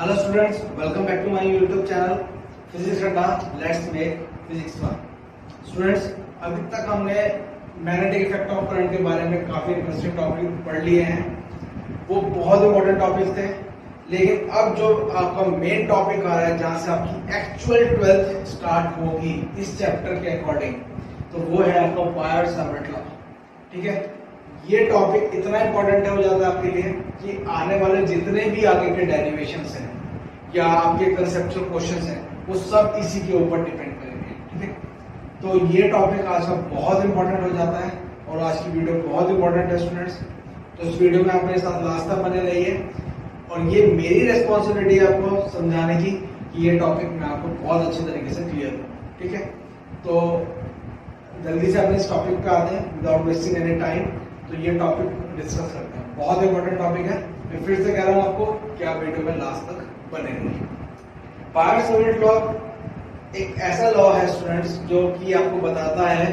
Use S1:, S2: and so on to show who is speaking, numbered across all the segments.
S1: Hello students, welcome back to my YouTube channel physics Adda. Let's make physics fun. Students, अभी तक हमने magnetic effect of current के बारे में काफी इंटरेस्टिंग टॉपिक पढ़ लिए हैं। वो बहुत इंपॉर्टेंट टॉपिक थे, लेकिन अब जो आपका मेन टॉपिक आ रहा है, जहां से आपकी एक्चुअल 12th स्टार्ट होगी इस चैप्टर के अकॉर्डिंग, तो वो है आपका बायर-सावर्ट लॉ। ठीक है, ये टॉपिक इतना इंपॉर्टेंट हो जाता है आपके लिए कि आने वाले जितने भी आगे के डेरिवेशंस हैं या आपके कंसेप्चुअल क्वेश्चंस हैं, वो सब इसी के ऊपर डिपेंड करेंगे। ठीक है, तो ये टॉपिक आज का बहुत इंपॉर्टेंट हो जाता है और आज की वीडियो बहुत इंपॉर्टेंट है स्टूडेंट्स। तो इस वीडियो में आप मेरे साथ लास्ट तक बने रहिए और ये मेरी रिस्पॉन्सिबिलिटी है आपको समझाने की कि ये टॉपिक मैं आपको बहुत अच्छे तरीके से क्लियर करूँ। ठीक है, तो जल्दी से अपने इस टॉपिक पे आते हैं विदाउट वेस्टिंग एनी टाइम। तो ये टॉपिक डिस्कस करते हैं, बहुत इंपॉर्टेंट टॉपिक है। मैं फिर से कह रहा हूं आपको कि आप वीडियो में लास्ट तक बने रहिए। बायर-सावर्ट लॉ एक ऐसा लॉ है स्टूडेंट्स जो कि आपको बताता है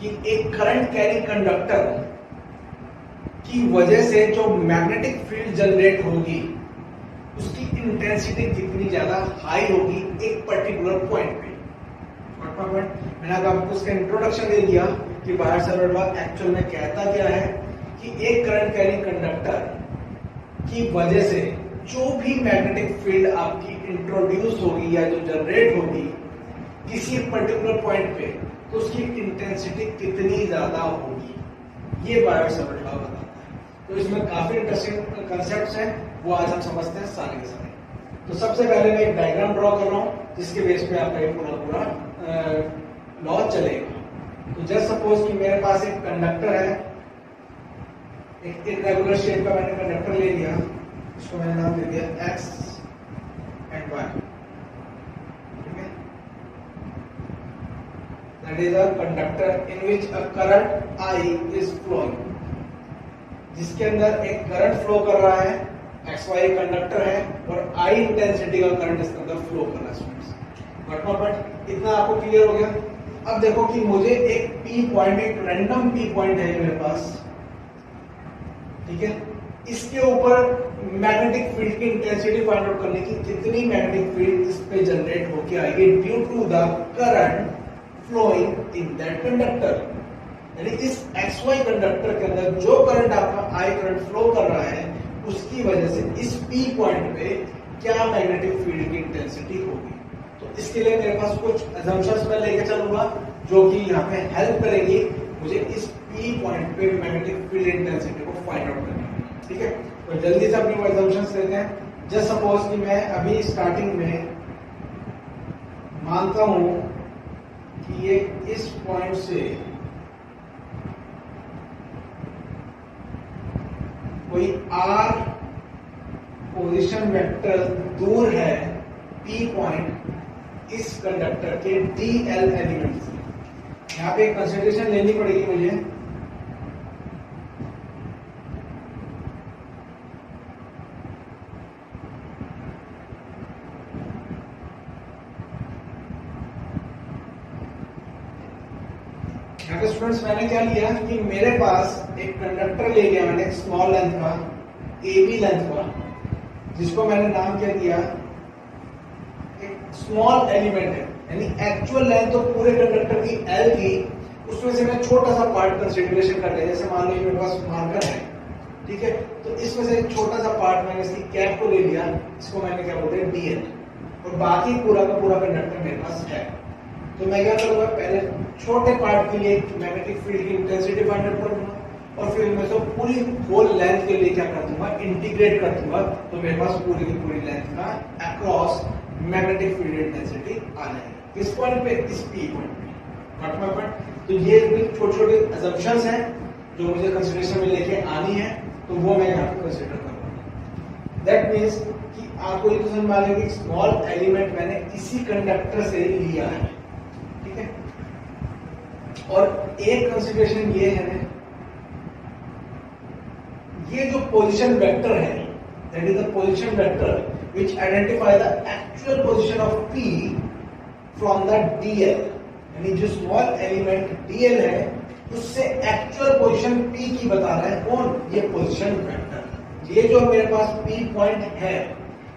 S1: कि एक करंट कैरी कंडक्टर की वजह से जो मैग्नेटिक फील्ड जनरेट होगी उसकी इंटेंसिटी कितनी ज्यादा हाई होगी एक पर्टिकुलर पॉइंट पे। मैंने आपको उसका इंट्रोडक्शन दे दिया कि बायर-सावर्ट लॉ एक्चुअल में कहता क्या है कि एक करंट कैरी कंडक्टर की वजह से जो भी मैग्नेटिक फील्ड आपकी इंट्रोड्यूस होगी या जो जनरेट होगी किसी पर्टिकुलर पॉइंट पे, तो उसकी इंटेंसिटी कितनी ज्यादा होगी, ये बायर-सावर्ट लॉ बताता है। तो इसमें काफी इंटरेस्टिंग कंसेप्ट्स हैं, वो आज हम समझते हैं सारे के सारे। तो सबसे पहले मैं एक डायग्राम ड्रॉ कर रहा हूं जिसके बेस पे आपका ये पूरा लॉ चलेगा। तो जस्ट सपोज कि मेरे पास एक कंडक्टर है, एक इरेगुलर शेप का मैंने कंडक्टर ले लिया, इसको मैंने नाम दे दिया x एंड y। ठीक है, that is a conductor in which a current I is flowing, जिसके अंदर एक करंट फ्लो कर रहा है। XY कंडक्टर है और I इंटेंसिटी का करंट इसके अंदर फ्लो कर रहा है। बट इतना आपको क्लियर हो गया। अब देखो कि मुझे एक P पॉइंट, एक रैंडम P पॉइंट है मेरे पास। ठीक है, इसके ऊपर मैग्नेटिक फील्ड की इंटेंसिटी फाइंड आउट करने की, कितनी मैग्नेटिक फील्ड इस पे जनरेट होके आएगी due to the current flowing in that conductor. यानी इस XY कंडक्टर के अंदर जो करंट आपका I करंट फ्लो कर रहा है उसकी वजह से इस P पॉइंट पे क्या मैग्नेटिक फील्ड की इंटेंसिटी होगी। तो इसके लिए मेरे पास कुछ असम्पशंस मैं लेके चलूंगा जो कि यहाँ पे हेल्प करेगी मुझे इस P पॉइंट पे मैग्नेटिक फील्ड इंटेंसिटी को फाइंड आउट करने में। ठीक है, तो जल्दी से अपनी वो असम्पशंस लेते हैं। जस्ट सपोज कि मैं अभी स्टार्टिंग में मानता हूं कि ये इस पॉइंट से कोई R पोजीशन वेक्टर दूर है P पॉइंट इस कंडक्टर के DL एलिमेंट से। यहाँ पे एक कंसिडरेशन लेनी पड़ेगी मुझे। यहाँ पे स्टूडेंट्स मैंने क्या लिया कि मेरे पास एक कंडक्टर ले लिया मैंने, एक स्मॉल लेंथ का, AB लेंथ का, जिसको मैंने नाम क्या दिया, एक स्मॉल एलिमेंट है। यानी एक्चुअल लेंथ तो पूरे कंडक्टर की L थी, उसमें से मैं छोटा सा पार्ट कंसीडरेशन कर लिया। जैसे मान लो मेरे पास मार्कर है, ठीक है, तो इसमें से एक छोटा सा पार्ट मैंने इसकी कैप को ले लिया, इसको मैंने क्या बोलते हैं DL, और बाकी पूरा का पूरा कंडक्टर मेरे पास है। तो मैं क्या करूंगा, पहले छोटे पार्ट के लिए मैग्नेटिक फील्ड की इंटेंसिटी फाइंड आउट कर दूंगा और फिर मैं तो पूरी होल लेंथ के लिए क्या कर दूंगा, इंटीग्रेट कर दूंगा। तो मेरे पास पूरी की पूरी लेंथ का अक्रॉस मैग्नेटिक फील्ड इंटेंसिटी आ जाएगी किस पॉइंट पे, इस P पॉइंट पे। Not my point. तो ये छोटे छोटे असम्पशंस हैं जो मुझे कंसीडरेशन में लेके आनी है, तो वो मैं यहाँ पे कंसीडर करूंगा। दैट मीन्स कि आपको ये तो समझ में आ जाएगा कि स्मॉल एलिमेंट मैंने इसी कंडक्टर से लिया है। ठीक है, और एक कंसीडरेशन ये है, ये जो पोजीशन वेक्टर है, that is the position vector which identify the actual position of P from the DL। यानी जो स्मॉल एलिमेंट DL है उससे एक्चुअल पोजीशन P की बता रहा है कौन, ये पोजीशन वेक्टर। ये जो मेरे पास P पॉइंट है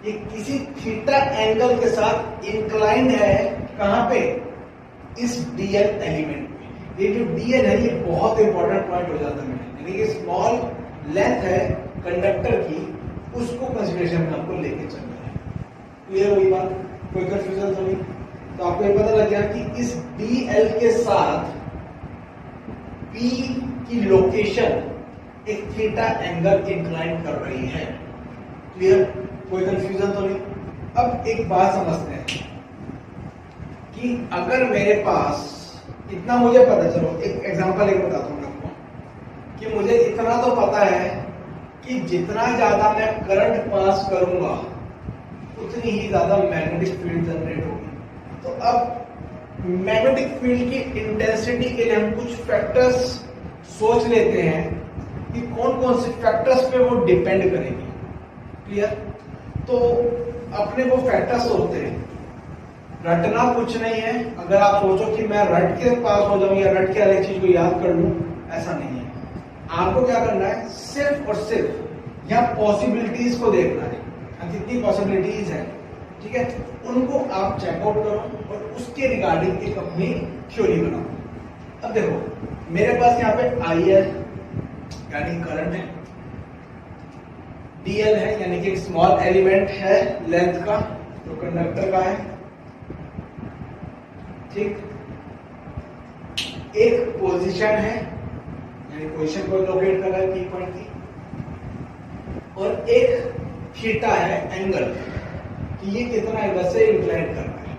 S1: ये किसी थीटा एंगल के साथ इंक्लाइंड है, कहां पे, इस डीएल एलिमेंट पे। ये जो डीएल है ये बहुत इंपॉर्टेंट पॉइंट हो जाता है, यानी कि स्मॉल लेंथ है कंडक्टर की, उसको कंसिडरेशन में आपको लेके चलना है। क्लियर हुई बात, कोई कंफ्यूजन तो नहीं? तो आपको ये पता लग गया कि इस डीएल के साथ पी की लोकेशन एक थीटा एंगल इंक्लाइन कर रही है। क्लियर, कोई कंफ्यूजन तो नहीं? अब एक बात समझते हैं कि अगर मेरे पास इतना मुझे पता, चलो एक एग्जांपल एक बताता हूँ आपको, कि मुझे इतना तो पता है कि जितना ज्यादा मैं करंट पास करूंगा उतनी ही ज्यादा मैग्नेटिक फील्ड जनरेट होगी। तो अब मैग्नेटिक फील्ड की इंटेंसिटी के लिए हम कुछ फैक्टर्स सोच लेते हैं कि कौन कौन से फैक्टर्स पे वो डिपेंड करेगी। क्लियर? तो अपने वो फैक्टर्स होते हैं, रटना कुछ नहीं है। अगर आप सोचो कि मैं रट के पास हो जाऊं या रट के हर एक चीज को याद कर लूं, ऐसा नहीं है। आपको क्या करना है, सिर्फ और सिर्फ यहाँ पॉसिबिलिटीज को देखना है, कितनी पॉसिबिलिटीज है, ठीक है, उनको आप चेकआउट करो और उसके रिगार्डिंग एक अपनी थ्योरी बनाओ। अब देखो मेरे पास यहाँ पे आई है यानी करंट है, डीएल है यानी कि एक स्मॉल एलिमेंट है लेंथ का जो कंडक्टर का है, ठीक, एक पोजीशन है यानी पोजीशन को लोकेट कर रहा है पी पॉइंट की, और एक थीटा है एंगल कि ये कितना एंगल से इंक्लाइन कर रहा है।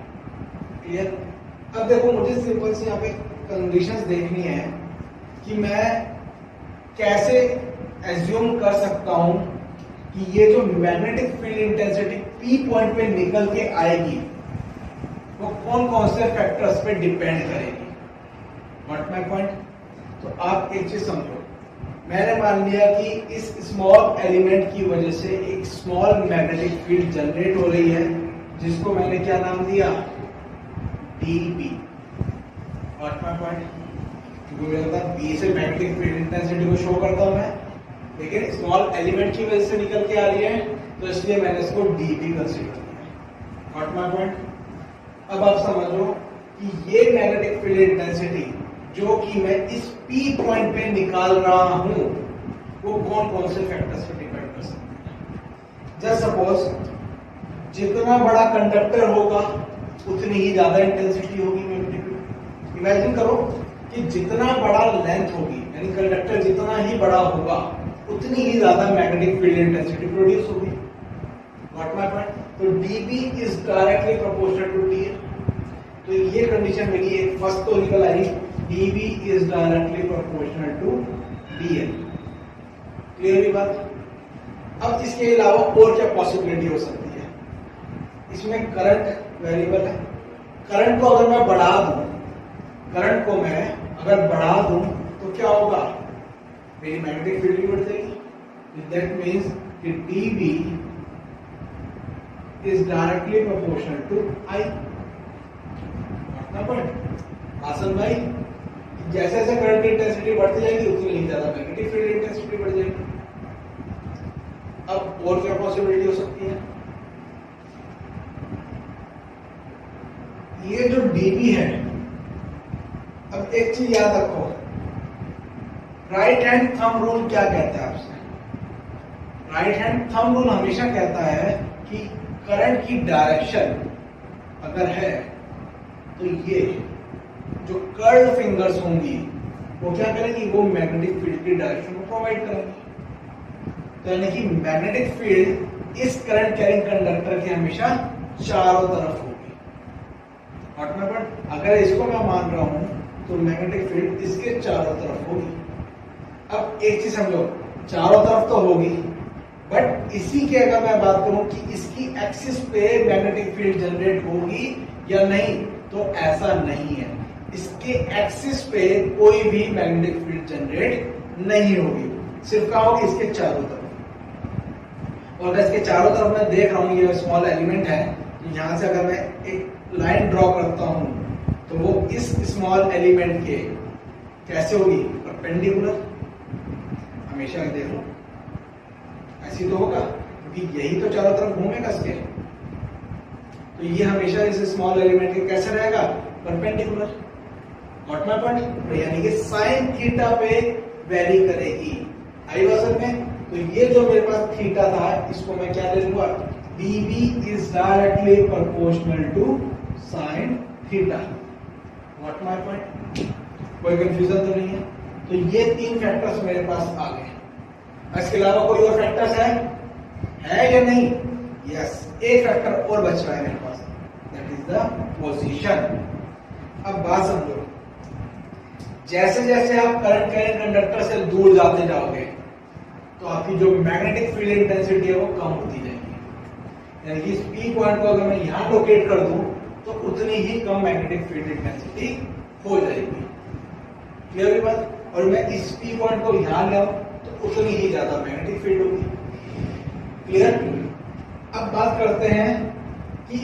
S1: क्लियर? अब देखो मुझे सिंपल से यहाँ पे कंडीशंस देखनी है कि मैं कैसे एज्यूम कर सकता हूं कि ये जो magnetic field intensity P point पे निकल के आएगी वो कौन कौन से फैक्टर्स पे डिपेंड करेगी। What my point? तो आप एक चीज समझो, मैंने मान लिया कि इस स्मॉल एलिमेंट की वजह से एक स्मॉल मैग्नेटिक फील्ड जनरेट हो रही है जिसको मैंने क्या नाम दिया, डीबी। What my point? क्योंकि मुझे लगता है बी से मैग्नेटिक फील्ड इंटेंसिटी को शो करता हूं मैं, लेकिन स्मॉल एलिमेंट की वजह से निकल के आ रही है तो इसलिए मैंने इसको डीबी कंसीडर किया। What my point? अब आप समझो कि ये मैग्नेटिक फील्ड इंटेंसिटी जो कि मैं इस P पॉइंट पे निकाल रहा हूं वो कौन कौन से फैक्टर्स पे डिपेंड कर सकते हैं। जस्ट सपोज जितना बड़ा कंडक्टर होगा उतनी ही ज्यादा इंटेंसिटी होगी मैग्नेटिक फील्ड। इमेजिन करो कि जितना बड़ा लेंथ होगी यानी कंडक्टर जितना ही बड़ा होगा उतनी ही ज्यादा मैग्नेटिक फील्ड इंटेंसिटी प्रोड्यूस होगी। What my point? तो dB is directly proportional to dl। तो ये कंडीशन मेरी एक फर्स्ट तो निकल आई, dB is directly proportional to dl। Clear बात? अब इसके अलावा और क्या पॉसिबिलिटी हो सकती है? इसमें करंट वेरिएबल है, करंट को अगर मैं बढ़ा दूं, करंट को मैं अगर बढ़ा दूं तो क्या होगा, मेरी मैग्नेटिक फील्ड भी बढ़ जाएगी। दैट मीन्स कि dB is directly proportional to I। आसन भाई, जैसे जैसे करंट की इंटेंसिटी बढ़ती जाएगी उतनी ही ज्यादा मैग्नेटिक फील्ड इंटेंसिटी बढ़ जाएगी। अब और क्या पॉसिबिलिटी हो सकती है? ये जो dB है, अब एक चीज याद रखो, राइट हैंड थंब रूल क्या कहता है आपसे? राइट हैंड थंब रूल हमेशा कहता है कि करंट की डायरेक्शन अगर है तो ये जो कर्ल्ड फिंगर्स होंगी वो क्या करेंगी, वो मैग्नेटिक फील्ड की डायरेक्शन को प्रोवाइड करेंगी। तो यानी कि मैग्नेटिक फील्ड इस करंट कैरिंग कंडक्टर के हमेशा चारों तरफ होगी। ऑटोमेटिक अगर इसको मैं मान रहा हूं तो मैग्नेटिक फील्ड इसके चारों तरफ होगी। अब एक चीज समझो, चारों तरफ तो होगी, बट इसी के अगर मैं बात करूं कि इसकी एक्सिस पे मैग्नेटिक फील्ड जनरेट होगी या नहीं, तो ऐसा नहीं है। इसके एक्सिस पे कोई भी मैग्नेटिक फील्ड जनरेट नहीं होगी, सिर्फ क्या होगी, इसके चारों तरफ। और अगर इसके चारों तरफ मैं देख रहा हूं ये स्मॉल एलिमेंट है, तो यहां से अगर मैं एक लाइन ड्रॉ करता हूं तो वो इस स्मॉल एलिमेंट के कैसे होगी, परपेंडिकुलर। हमेशा देखो ऐसी तो होगा, क्योंकि यही तो चारों तरफ घूमेगा स्केल। तो ये हमेशा इस स्मॉल एलिमेंट के कैसे रहेगा, परपेंडिकुलर। Got my point. यानी कि साइन थीटा पे वेरी करेगी। आई बात में। तो ये जो मेरे पास थीटा था इसको मैं क्या ले लूंगा, dv is directly proportional to sine theta. What my point, कोई कंफ्यूजन तो नहीं है। तो ये तीन फैक्टर्स मेरे पास आ गए। इसके अलावा कोई और फैक्टर्स है या नहीं? यस, एक फैक्टर और बच रहा है मेरे पास, दैट इज द पोजीशन। अब बात समझो, जैसे जैसे आप करंट कंडक्टर से दूर जाते जाओगे तो आपकी जो मैग्नेटिक फील्ड इंटेंसिटी है वो कम होती जाएगी। यानी कि इस पी पॉइंट को अगर मैं यहां लोकेट कर दूं तो उतनी ही कम मैग्नेटिक फील्ड इंटेंसिटी हो जाएगी। क्लियर हुई बात? और मैं इस पी पॉइंट को यहां ले आऊं तो उतनी ही ज्यादा मैग्नेटिक फील्ड होगी। क्लियर? अब बात करते हैं कि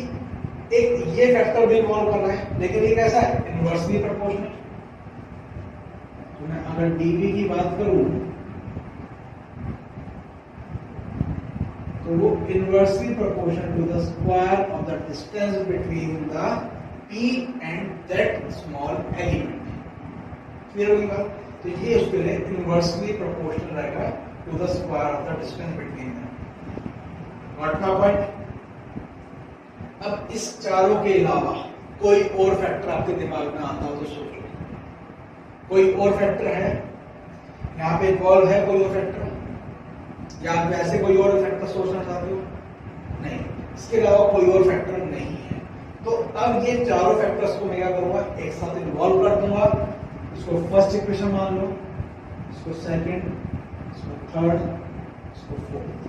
S1: एक ये फैक्टर भी इन्वॉल्व कर रहा है, लेकिन ये कैसा है, इनवर्सली प्रोपोर्शनल। तो मैं अगर dv की बात करूं तो वो inversely proportional to the square of the distance between the p and that small element. Clear होगी बात? तो ये उसके लिए इनवर्सली प्रोपोर्शनल रहेगा to the square of the distance between them. What my point? अब इस चारों के अलावा कोई और फैक्टर आपके दिमाग में आता हो तो सोचो। कोई और फैक्टर है? यहाँ पे कॉल है कोई और फैक्टर, या आप ऐसे कोई और फैक्टर सोचना चाहते हो? नहीं, इसके अलावा कोई और फैक्टर नहीं है। तो अब ये चारों फैक्टर्स को मैं क्या करूंगा, एक साथ इन्वॉल्व कर दूंगा। इसको फर्स्ट इक्वेशन मान लो, इसको सेकंड, इसको थर्ड, इसको फोर्थ।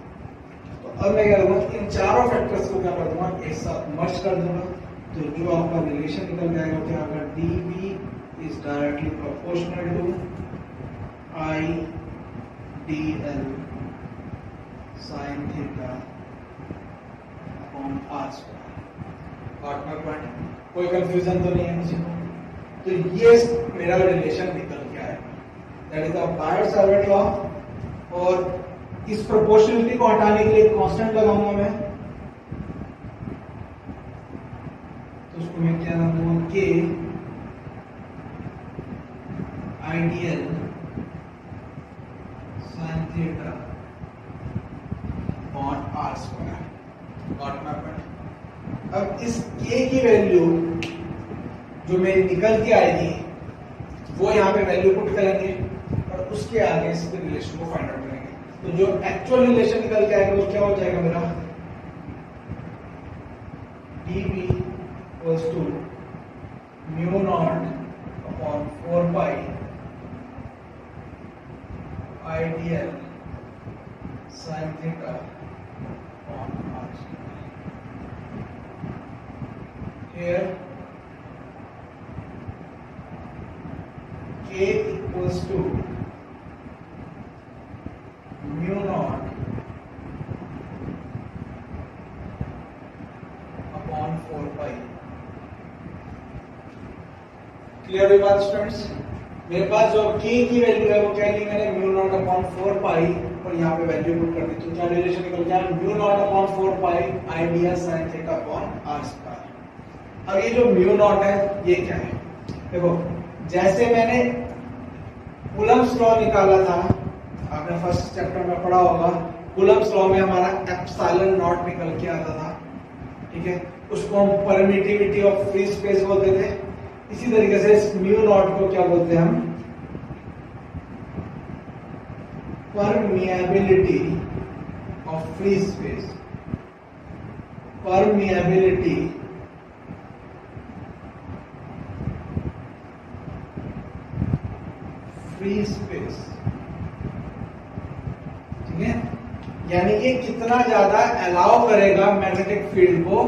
S1: तो अब मैं क्या करूंगा, इन चारों फैक्टर्स को क्या कर दूंगा, एक साथ मर्ज कर दूंगा। तो जो आपका रिलेशन निकल जाएगा वो क्या होगा, dv is directly proportional to I dl sin theta upon r square। Got my point? कोई कंफ्यूजन तो नहीं है किसी को? तो ये मेरा रिलेशन निकल के आएगा, that is the buyer-Savart law. और इस प्रोपोर्शनलिटी को हटाने के लिए कांस्टेंट लगाऊंगा मैं, तो उसको मैं क्या नाम दूंगा, k ideal sin theta upon r square. Got my point? अब इस k की वैल्यू जो मेरी निकल के आएगी वो यहाँ पे वैल्यू पुट करेंगे और उसके आगे इसके रिलेशन को फाइंड आउट करेंगे। तो जो एक्चुअल रिलेशन निकल के आएगा वो क्या हो जाएगा मेरा, dv equals to mu not upon 4 pi ideal sin theta upon r square. Here k equals to mu naught upon 4 pi। Clear हुई बात स्टूडेंट्स? मेरे पास जो k की वैल्यू है वो क्या ली मैंने, म्यू नॉट अपॉन 4 पाई, और यहाँ पे वैल्यू पुट कर दी। तो क्या रिलेशन निकल गया, mu not upon 4 pi ideal sin theta upon r square. अब ये जो म्यू नॉट है ये क्या है, देखो जैसे मैंने कूलम्ब्स लॉ निकाला था, आपने फर्स्ट चैप्टर में पढ़ा होगा, कूलम्ब्स लॉ में हमारा एप्सिलॉन नॉट निकल के आता था, ठीक है, उसको हम परमिटिविटी ऑफ फ्री स्पेस बोलते थे। इसी तरीके से इस म्यू नॉट को क्या बोलते हैं हम, permeability of free space. Permeability free space, ठीक है, यानी कि कितना ज्यादा अलाउ करेगा मैग्नेटिक फील्ड को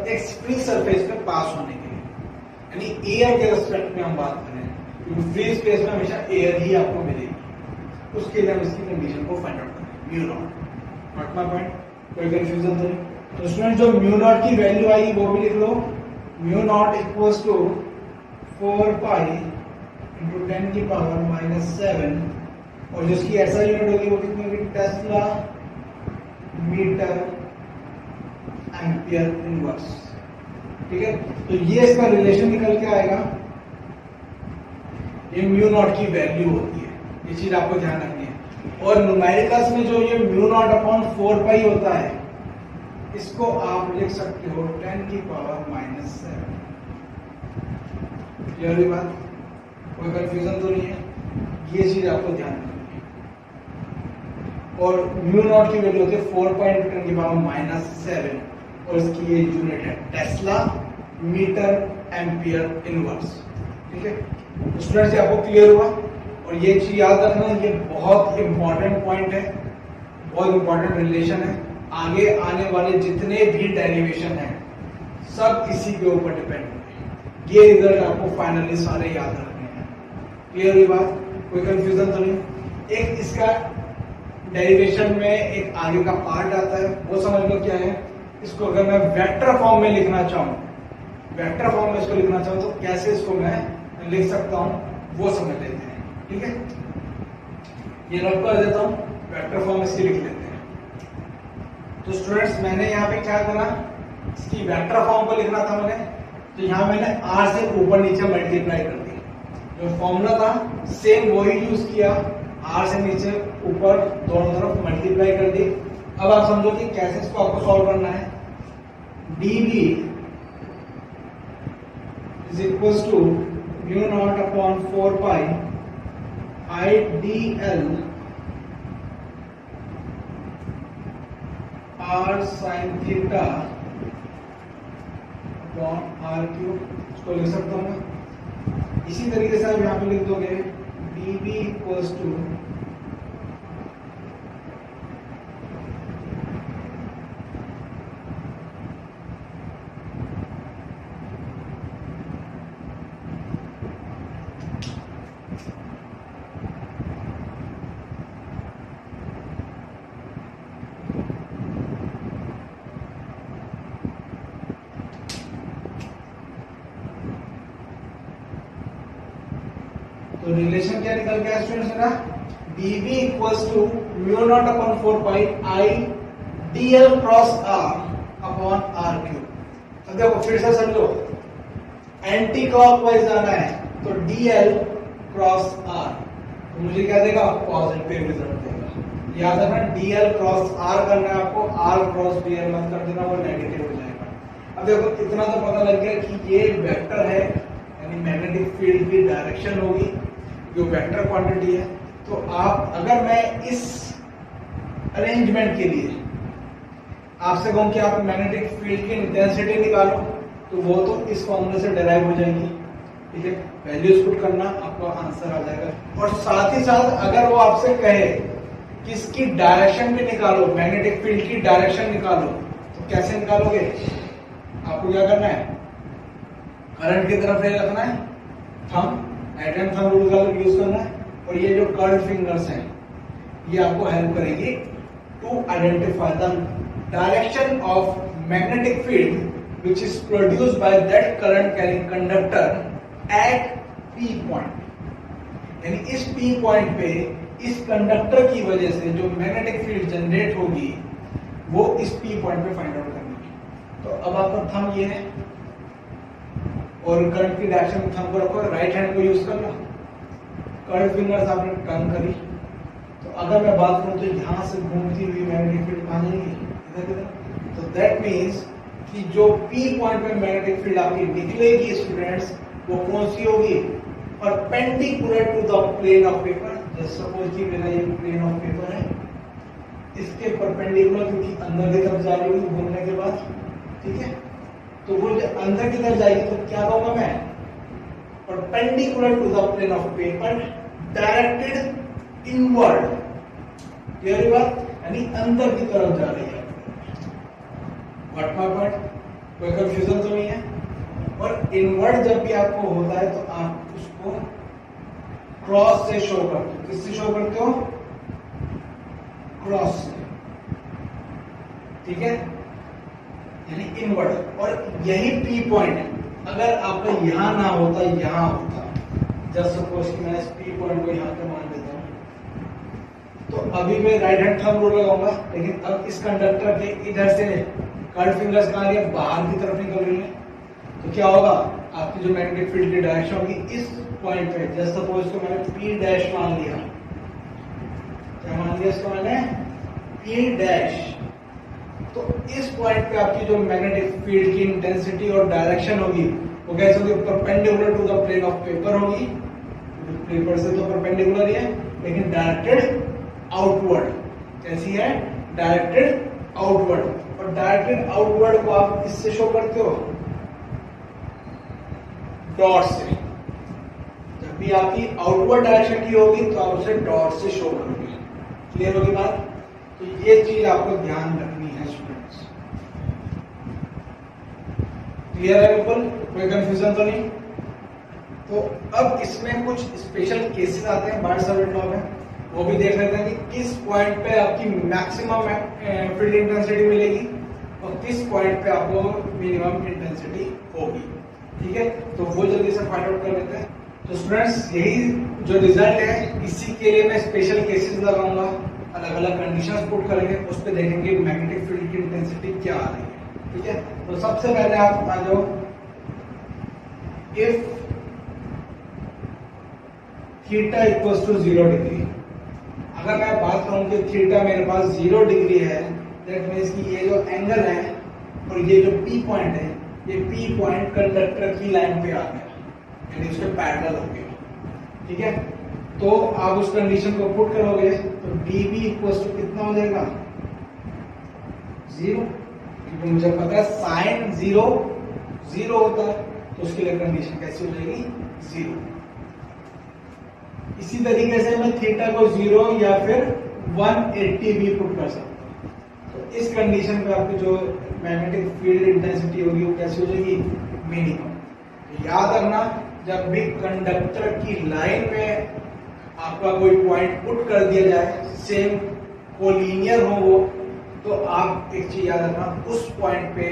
S1: एक फ्री सरफेस पे पास होने के लिए, यानी एयर के रेस्पेक्ट में हम बात करें, क्योंकि फ्री स्पेस में हमेशा एयर ही आपको मिलेगी, उसके लिए हम इसकी कंडीशन को फाइंड आउट करें, mu not. What my point? कोई कंफ्यूजन तो नहीं? तो स्टूडेंट जो म्यू नॉट की वैल्यू आई वो भी लिख लो, mu not equals to 4 pi into 10 की पावर -7, और जिसकी ऐसा यूनिट होगी वो कितनी होगी, टेस्ला मीटर एम्पियर इनवर्स। ठीक है, तो ये इसका रिलेशन निकल के आएगा, ये म्यू नॉट की वैल्यू होती है, ये चीज आपको ध्यान रखनी है। और न्यूमेरिकल्स में जो ये म्यू नॉट अपॉन 4 पाई होता है, इसको आप लिख सकते हो 10 की पावर -7। क्लियर हुई बात? कोई कंफ्यूजन तो नहीं है? ये चीज आपको ध्यान रखनी है। और म्यू नॉट की वैल्यू होती है 4 पाई इंटू 10 की पावर -7, और इसकी ये यूनिट है टेस्ला मीटर एम्पियर इनवर्स। ठीक है, स्टूडेंट्स आपको क्लियर हुआ? और ये चीज याद रखना, ये बहुत इंपॉर्टेंट पॉइंट है, बहुत इंपॉर्टेंट रिलेशन है। आगे आने वाले जितने भी डेरिवेशन है सब इसी के ऊपर डिपेंड है। ये रिजल्ट आपको फाइनली सारे याद रखने हैं। क्लियर हुई बात? कोई कंफ्यूजन तो नहीं? एक इसका डेरिवेशन में एक आगे का पार्ट आता है, वो समझ लो क्या है। इसको अगर मैं वेक्टर फॉर्म में लिखना चाहूं, वेक्टर फॉर्म में इसको लिखना चाहूं तो कैसे इसको मैं लिख सकता हूं, वो समझ लेते हैं। ठीक है, ये रब कर देता हूं, वेक्टर फॉर्म इसकी लिख लेते हैं। तो स्टूडेंट्स मैंने यहाँ पे क्या करा, इसकी वेक्टर फॉर्म को लिखना था मैंने, तो यहाँ मैंने r से ऊपर नीचे मल्टीप्लाई कर दिया। जो फॉर्मूला था सेम वही यूज किया, r से नीचे ऊपर दोनों तरफ मल्टीप्लाई कर दी। अब आप समझो कि कैसे इसको आपको सॉल्व करना है। dv is equal to mu not upon 4 pi I dl r sin theta upon r cube, इसको लिख सकता हूँ मैं। इसी तरीके से आप यहाँ पे लिख दोगे dv इक्वल्स टू तो रिलेशन क्या निकल गया स्टूडेंट्स मेरा, dv equals to mu not upon 4 pi I dl cross r upon r cube. अब देखो फिर से समझो, एंटी क्लॉकवाइज जाना है तो dl क्रॉस r, तो मुझे क्या देगा, पॉजिटिव रिजल्ट देगा। याद रखना dl क्रॉस r करना है आपको, r क्रॉस dl मत कर देना, वो नेगेटिव हो जाएगा। अब देखो इतना तो पता लग गया कि ये वेक्टर है, यानी मैग्नेटिक फील्ड की डायरेक्शन होगी, जो वेक्टर क्वांटिटी है। तो आप अगर मैं इस अरेंजमेंट के लिए आपसे कहूं कि आप मैग्नेटिक फील्ड की इंटेंसिटी निकालो, तो वो तो इस फॉर्मूले से डिराइव हो जाएगी। ठीक है, वैल्यूज पुट करना, आपका आंसर आ जाएगा। और साथ ही साथ अगर वो आपसे कहे कि इसकी डायरेक्शन भी निकालो, मैग्नेटिक फील्ड की डायरेक्शन निकालो, तो कैसे निकालोगे? आपको क्या करना है, करंट की तरफ ले रखना है, thumb right hand thumb rule का यूज करना है, और ये जो कर्ल्ड फिंगर्स हैं ये आपको हेल्प करेगी to identify the direction of magnetic field which is produced by that current carrying conductor at P point. यानी इस पी पॉइंट पे इस कंडक्टर की वजह से जो मैग्नेटिक फील्ड जनरेट होगी वो इस पी पॉइंट पे फाइंड आउट करनी है। तो अब आपका थंब ये है, और करंट की डायरेक्शन में थंब को रखो, राइट हैंड को यूज करना, कर्ल्ड फिंगर्स आपने टर्न करी। तो अगर मैं बात करूं तो यहां से घूमती हुई मैग्नेटिक फील्ड कहां जाएगी, इधर इधर। तो दैट मींस कि जो पी पॉइंट पे मैग्नेटिक फील्ड आपकी निकलेगी स्टूडेंट्स, वो कौन सी होगी, perpendicular to the plane of paper. जैसे सपोज कि मेरा ये प्लेन ऑफ पेपर है, इसके परपेंडिकुलर, क्योंकि अंदर की तरफ जा रही होगी घूमने के बाद। ठीक है, तो वो जब अंदर की तरफ जाएगी तो क्या कहूंगा मैं, perpendicular to the plane of paper directed inward. Clear बात, यानी अंदर की तरफ जा रही है। व्हाट माय पॉइंट, कोई कंफ्यूजन तो नहीं है? और इनवर्ड जब भी आपको होता है तो आप उसको क्रॉस से शो करते हो। किससे शो करते हो? क्रॉस से। ठीक है, यानी इनवर्ड। और यही पी पॉइंट अगर आपका यहां ना होता, यहां होता, जस्ट सपोज कि मैं इस पी पॉइंट को यहां पे मान लेता हूं, तो अभी मैं राइट हैंड थंब रूल लगाऊंगा, लेकिन अब इस कंडक्टर के इधर से कर्व फिंगर्स कहाँ लिए, बाहर की तरफ निकल रही है। तो क्या होगा, आपकी जो मैग्नेटिक फील्ड की डायरेक्शन होगी इस पॉइंट पे, जस्ट सपोज इसको मैंने P डैश मान लिया, क्या मान लिया इसको मैंने, P डैश। तो इस पॉइंट पे आपकी जो मैग्नेटिक फील्ड की इंटेंसिटी और डायरेक्शन होगी वो कैसे होगी, perpendicular to the plane of paper होगी। पेपर से तो परपेंडिकुलर ही है, लेकिन डायरेक्टेड आउटवर्ड। कैसी है, डायरेक्टेड आउटवर्ड। और डायरेक्टेड आउटवर्ड को आप किससे शो करते हो, डॉट से। जब भी आपकी आउटवर्ड डायरेक्शन की होगी तो आप उसे डॉट से शो करोगे। क्लियर होगी बात। तो ये चीज आपको ध्यान रखनी है स्टूडेंट्स। क्लियर है बिल्कुल, कोई कंफ्यूजन तो नहीं। तो अब इसमें कुछ स्पेशल केसेस आते हैं बायट-सावर्त लॉ में, वो भी देख लेते हैं कि किस पॉइंट पे आपकी मैक्सिमम फील्ड इंटेंसिटी मिलेगी और किस पॉइंट पे आपको मिनिमम इंटेंसिटी होगी। ठीक है, तो वो जल्दी से फाइंड आउट कर लेते हैं। तो स्टूडेंट्स यही जो रिजल्ट है, इसी के लिए मैं स्पेशल केसेस लगाऊंगा, अलग अलग कंडीशंस पुट करेंगे, उस पर देखेंगे मैग्नेटिक फील्ड की इंटेंसिटी क्या आ रही है। ठीक है, तो सबसे पहले आप आ जाओ, if theta equals to 0 degree. अगर मैं बात करूं कि थीटा मेरे पास 0 डिग्री है, दैट मीन्स कि ये जो एंगल है और ये जो P पॉइंट है, ये P पॉइंट कंडक्टर की लाइन पे आ गया, यानी उसके पैरेलल हो गया। ठीक है, तो आप उस कंडीशन को पुट करोगे तो dB इक्वल्स टू कितना हो जाएगा, 0। क्योंकि मुझे पता है साइन 0 होता है, तो उसके लिए कंडीशन कैसी हो जाएगी, 0। इसी तरीके से मैं थीटा को 0 या फिर 180 भी पुट कर सकता हूं। तो इस कंडीशन पे आपकी जो मैग्नेटिक फील्ड इंटेंसिटी होगी वो कैसी हो जाएगी, मिनिमम। तो याद रखना, जब भी कंडक्टर की लाइन में आपका कोई पॉइंट पुट कर दिया जाए, सेम कोलिनियर हो वो, तो आप एक चीज याद रखना, उस पॉइंट पे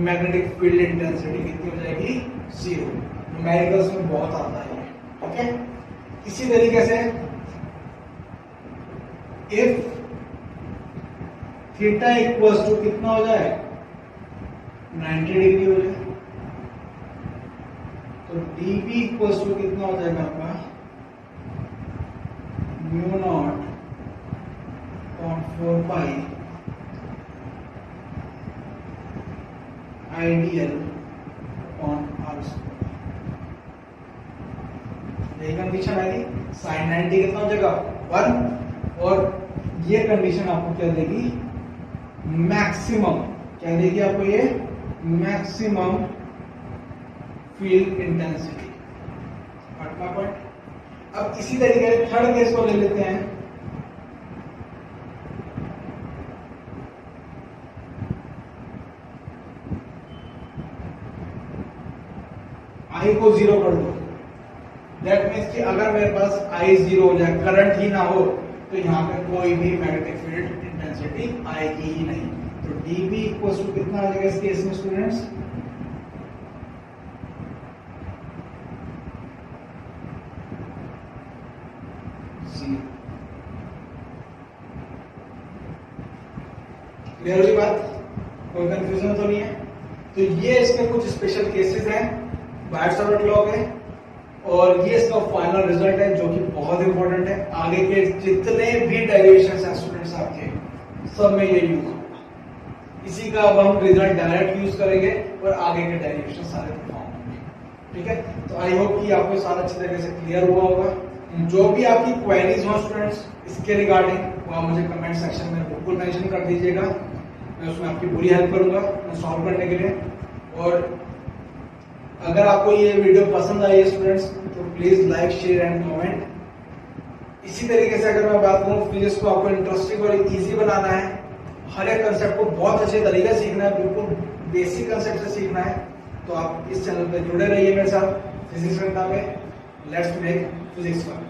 S1: मैग्नेटिक फील्ड इंटेंसिटी कितनी हो जाएगी, 0। न्यूमेरिकल्स में बहुत आता है। ठीक है, इसी तरीके से इफ थीटा इक्वल्स टू कितना हो जाए, 90 डिग्री हो जाए, तो dB इक्वल्स टू कितना हो जाएगा आपका, mu naught 0.4 pi I dl upon r square. यही कंडीशन आएगी, साइन 90 कितना हो जाएगा, 1। और ये कंडीशन आपको क्या देगी, मैक्सिमम, क्या देगी आपको ये, मैक्सिमम फील्ड इंटेंसिटी। पॉइंट। अब इसी तरीके से थर्ड केस को ले लेते हैं। आई को 0 कर दो, दैट मीन्स कि अगर मेरे पास आई 0 हो जाए, करंट ही ना हो, तो यहाँ पे कोई भी मैग्नेटिक फील्ड इंटेंसिटी आएगी ही नहीं। तो dB इक्वल्स टू कितना आ जाएगा इस केस में स्टूडेंट्स, क्लियर हुई बात, कोई कंफ्यूजन तो नहीं है। तो ये इसके कुछ स्पेशल केसेस हैं बायट-सावर्त लॉ के, और ये इसका फाइनल रिजल्ट है जो कि बहुत इंपॉर्टेंट है। आगे के जितने भी डेरिवेशंस हैं स्टूडेंट्स आपके, सब में ये यूज होगा। इसी का अब हम रिजल्ट डायरेक्ट यूज करेंगे और आगे के डेरिवेशन सारे परफॉर्म होंगे। ठीक है, तो आई होप कि आपको सारा अच्छी तरीके से क्लियर हुआ होगा। जो भी आपकी क्वेरीज हो स्टूडेंट्स इसके रिगार्डिंग, वो आप मुझे कमेंट सेक्शन में बिल्कुल मेंशन कर दीजिएगा, मैं उसमें आपकी पूरी हेल्प करूंगा सॉल्व करने के लिए। और अगर आपको ये वीडियो पसंद आई है स्टूडेंट्स, तो please like, share and comment. इसी तरीके से अगर मैं बात करूं, फिजिक्स को आपको इंटरेस्टिंग और इजी बनाना है, हर एक कंसेप्ट को बहुत अच्छे तरीके से सीखना है, बिल्कुल बेसिक कंसेप्ट से सीखना है, तो आप इस चैनल पे जुड़े रहिए मेरे साथ फिजिक्स करना में। Let's make physics fun.